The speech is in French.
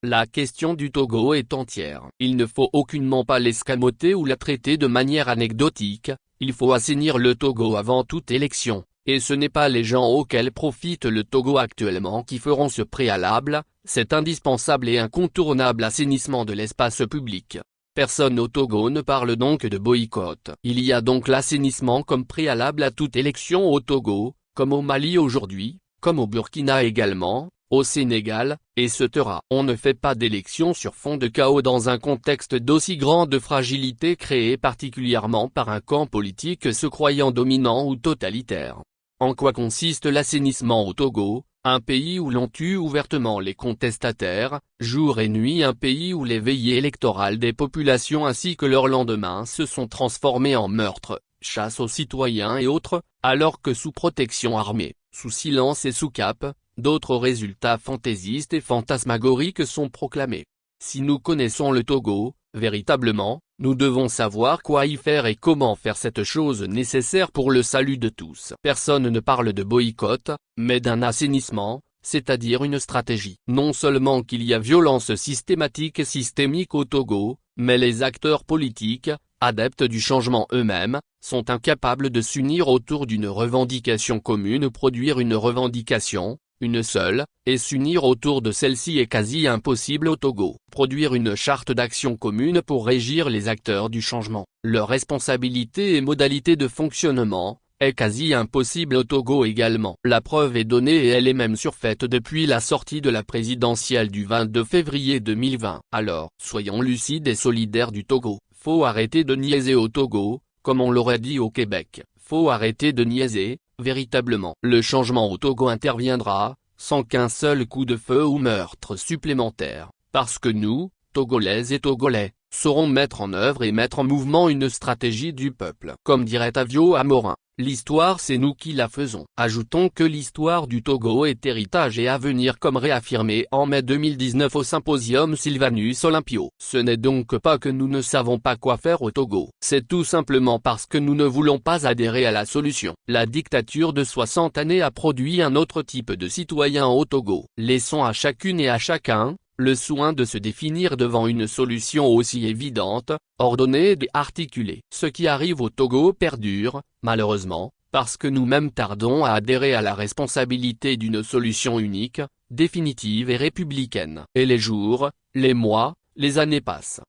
La question du Togo est entière. Il ne faut aucunement pas l'escamoter ou la traiter de manière anecdotique, il faut assainir le Togo avant toute élection, et ce n'est pas les gens auxquels profite le Togo actuellement qui feront ce préalable, cet indispensable et incontournable assainissement de l'espace public. Personne au Togo ne parle donc de boycott. Il y a donc l'assainissement comme préalable à toute élection au Togo, comme au Mali aujourd'hui, comme au Burkina également, au Sénégal, etc. On ne fait pas d'élection sur fond de chaos dans un contexte d'aussi grande fragilité créé particulièrement par un camp politique se croyant dominant ou totalitaire. En quoi consiste l'assainissement au Togo, un pays où l'on tue ouvertement les contestataires, jour et nuit, un pays où les veillées électorales des populations ainsi que leur lendemain se sont transformées en meurtres, chasse aux citoyens et autres, alors que sous protection armée, sous silence et sous cap, d'autres résultats fantaisistes et fantasmagoriques sont proclamés. Si nous connaissons le Togo, véritablement, nous devons savoir quoi y faire et comment faire cette chose nécessaire pour le salut de tous. Personne ne parle de boycott, mais d'un assainissement, c'est-à-dire une stratégie. Non seulement qu'il y a violence systématique et systémique au Togo, mais les acteurs politiques, adeptes du changement eux-mêmes, sont incapables de s'unir autour d'une revendication commune. Produire une revendication, une seule, et s'unir autour de celle-ci est quasi impossible au Togo. Produire une charte d'action commune pour régir les acteurs du changement, leurs responsabilités et modalités de fonctionnement, est quasi impossible au Togo également. La preuve est donnée et elle est même surfaite depuis la sortie de la présidentielle du 22 février 2020. Alors, soyons lucides et solidaires du Togo. Faut arrêter de niaiser au Togo, comme on l'aurait dit au Québec. Faut arrêter de niaiser, véritablement. Le changement au Togo interviendra, sans qu'un seul coup de feu ou meurtre supplémentaire, parce que nous, Togolaises et Togolais, saurons mettre en œuvre et mettre en mouvement une stratégie du peuple. Comme dirait Avio Amorin, l'histoire c'est nous qui la faisons. Ajoutons que l'histoire du Togo est héritage et avenir comme réaffirmé en mai 2019 au symposium Sylvanus Olympio. Ce n'est donc pas que nous ne savons pas quoi faire au Togo, c'est tout simplement parce que nous ne voulons pas adhérer à la solution. La dictature de 60 années a produit un autre type de citoyen au Togo. Laissons à chacune et à chacun le soin de se définir devant une solution aussi évidente, ordonnée et articulée. Ce qui arrive au Togo perdure, malheureusement, parce que nous-mêmes tardons à adhérer à la responsabilité d'une solution unique, définitive et républicaine. Et les jours, les mois, les années passent.